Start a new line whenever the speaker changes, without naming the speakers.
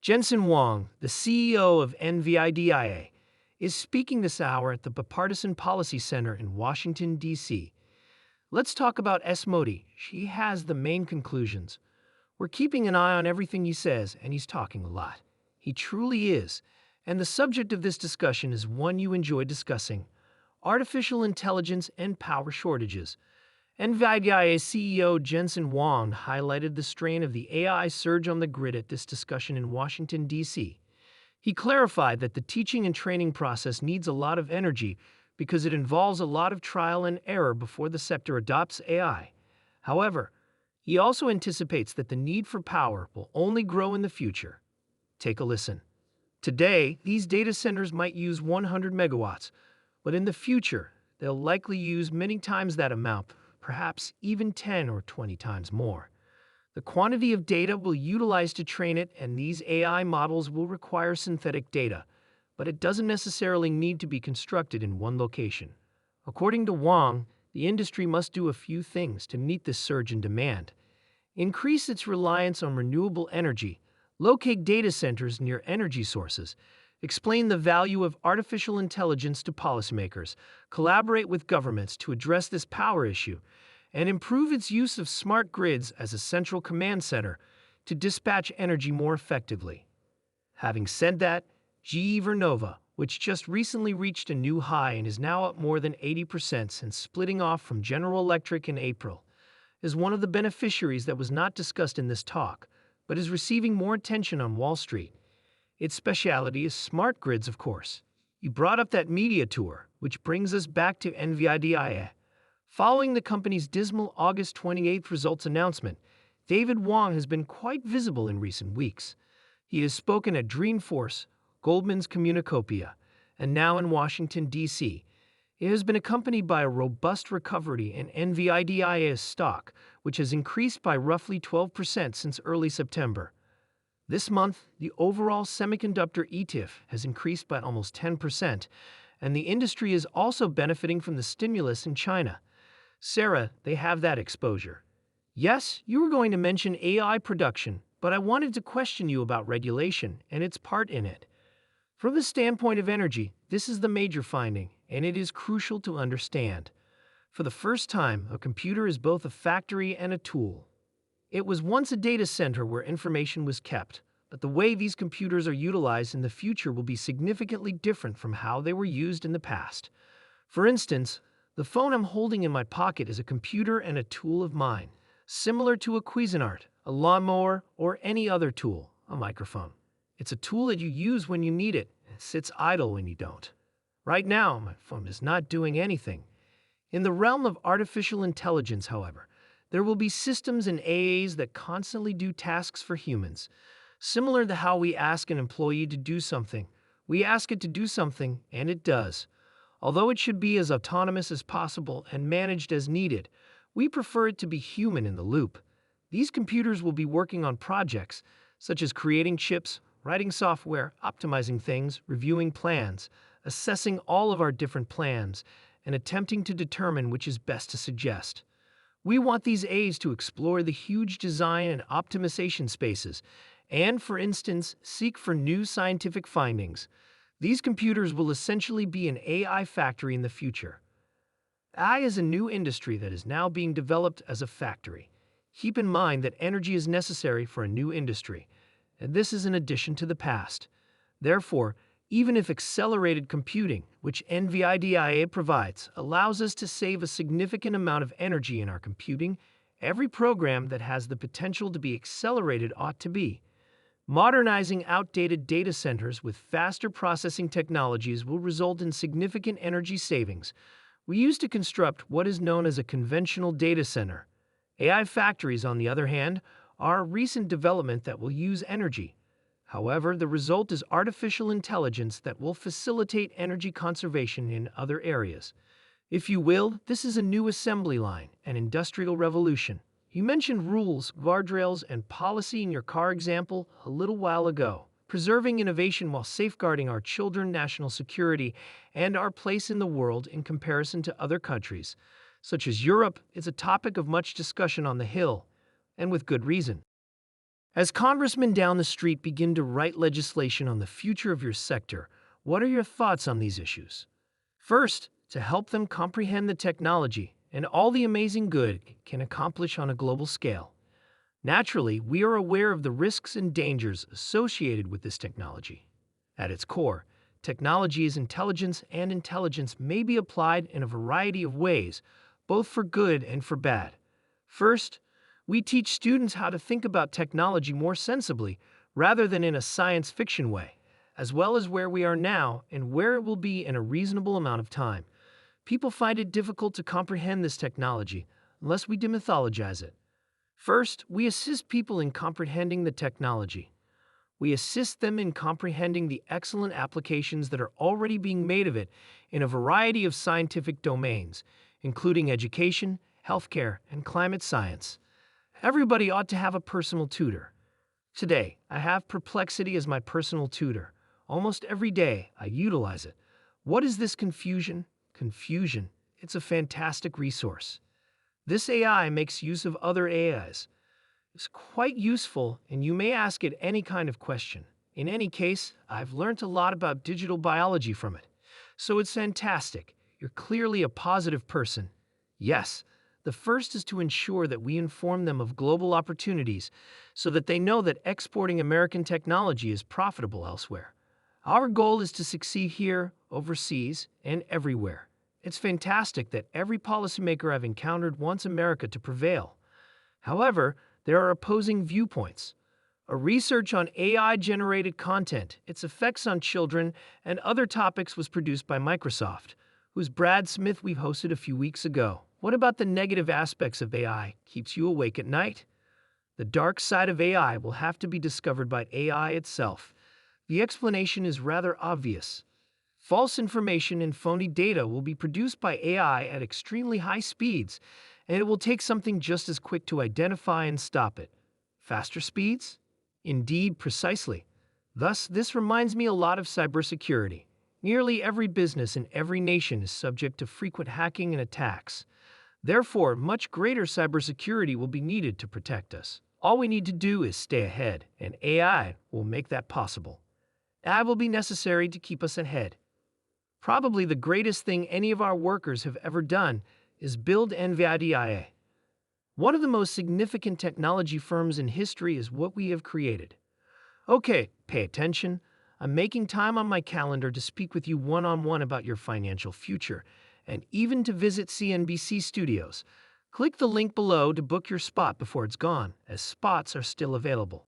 Jensen Huang, the CEO of NVIDIA, is speaking this hour at the Bipartisan Policy Center in Washington, D.C. Let's talk about Modi. She has the main conclusions. We're keeping an eye on everything he says, and he's talking a lot. He truly is. And the subject of this discussion is one you enjoy discussing: artificial intelligence and power shortages. NVIDIA CEO Jensen Huang highlighted the strain of the AI surge on the grid at this discussion in Washington, D.C. He clarified that the teaching and training process needs a lot of energy because it involves a lot of trial and error before the sector adopts AI. However, he also anticipates that the need for power will only grow in the future. Take a listen. Today, these data centers might use 100 megawatts, but in the future, they'll likely use many times that amount, perhaps even 10 or 20 times more. The quantity of data we'll utilize to train it, and these AI models will require synthetic data, but it doesn't necessarily need to be constructed in one location. According to Wang, the industry must do a few things to meet this surge in demand: increase its reliance on renewable energy, locate data centers near energy sources, explain the value of artificial intelligence to policymakers, collaborate with governments to address this power issue, and improve its use of smart grids as a central command center to dispatch energy more effectively. Having said that, GE Vernova, which just recently reached a new high and is now up more than 80% since splitting off from General Electric in April, is one of the beneficiaries that was not discussed in this talk, but is receiving more attention on Wall Street. Its specialty is smart grids, of course. You brought up that media tour, which brings us back to NVIDIA. Following the company's dismal August 28th results announcement, David Wang has been quite visible in recent weeks. He has spoken at Dreamforce, Goldman's Communicopia, and now in Washington, D.C. It has been accompanied by a robust recovery in NVIDIA's stock, which has increased by roughly 12% since early September. This month, the overall semiconductor ETF has increased by almost 10%, and the industry is also benefiting from the stimulus in China. Sarah, they have that exposure. Yes, you were going to mention AI production, but I wanted to question you about regulation and its part in it. From the standpoint of energy, this is the major finding, and it is crucial to understand. For the first time, a computer is both a factory and a tool. It was once a data center where information was kept, but the way these computers are utilized in the future will be significantly different from how they were used in the past. For instance, the phone I'm holding in my pocket is a computer and a tool of mine, similar to a Cuisinart, a lawnmower, or any other tool, a microphone. It's a tool that you use when you need it and sits idle when you don't. Right now, my phone is not doing anything. In the realm of artificial intelligence, however, there will be systems and AAs that constantly do tasks for humans. Similar to how we ask an employee to do something, we ask it to do something, and it does. Although it should be as autonomous as possible and managed as needed, we prefer it to be human in the loop. These computers will be working on projects such as creating chips, writing software, optimizing things, reviewing plans, assessing all of our different plans, and attempting to determine which is best to suggest. We want these A's to explore the huge design and optimization spaces and, for instance, seek for new scientific findings. These computers will essentially be an AI factory in the future. AI is a new industry that is now being developed as a factory. Keep in mind that energy is necessary for a new industry, and this is in addition to the past. Therefore, even if accelerated computing, which NVIDIA provides, allows us to save a significant amount of energy in our computing, every program that has the potential to be accelerated ought to be. Modernizing outdated data centers with faster processing technologies will result in significant energy savings. We used to construct what is known as a conventional data center. AI factories, on the other hand, are a recent development that will use energy. However, the result is artificial intelligence that will facilitate energy conservation in other areas. If you will, this is a new assembly line, an industrial revolution. You mentioned rules, guardrails, and policy in your car example a little while ago. Preserving innovation while safeguarding our children's national security and our place in the world in comparison to other countries, such as Europe, is a topic of much discussion on the Hill, and with good reason. As congressmen down the street begin to write legislation on the future of your sector, what are your thoughts on these issues? First, to help them comprehend the technology and all the amazing good it can accomplish on a global scale. Naturally, we are aware of the risks and dangers associated with this technology. At its core, technology is intelligence, and intelligence may be applied in a variety of ways, both for good and for bad. First, we teach students how to think about technology more sensibly rather than in a science fiction way, as well as where we are now and where it will be in a reasonable amount of time. People find it difficult to comprehend this technology unless we demythologize it. First, we assist people in comprehending the technology. We assist them in comprehending the excellent applications that are already being made of it in a variety of scientific domains, including education, healthcare, and climate science. Everybody ought to have a personal tutor. Today, I have Perplexity as my personal tutor. Almost every day, I utilize it. What is this confusion? Confusion. It's a fantastic resource. This AI makes use of other AIs. It's quite useful, and you may ask it any kind of question. In any case, I've learned a lot about digital biology from it. So it's fantastic. You're clearly a positive person. Yes, the first is to ensure that we inform them of global opportunities so that they know that exporting American technology is profitable elsewhere. Our goal is to succeed here, overseas, and everywhere. It's fantastic that every policymaker I've encountered wants America to prevail. However, there are opposing viewpoints. A research on AI-generated content, its effects on children, and other topics was produced by Microsoft, whose Brad Smith we hosted a few weeks ago. What about the negative aspects of AI keeps you awake at night? The dark side of AI will have to be discovered by AI itself. The explanation is rather obvious. False information and phony data will be produced by AI at extremely high speeds, and it will take something just as quick to identify and stop it. Faster speeds? Indeed, precisely. Thus, this reminds me a lot of cybersecurity. Nearly every business in every nation is subject to frequent hacking and attacks. Therefore, much greater cybersecurity will be needed to protect us. All we need to do is stay ahead, and AI will make that possible. AI will be necessary to keep us ahead. Probably the greatest thing any of our workers have ever done is build NVIDIA. One of the most significant technology firms in history is what we have created. Okay, pay attention. I'm making time on my calendar to speak with you one-on-one about your financial future, and even to visit CNBC studios. Click the link below to book your spot before it's gone, as spots are still available.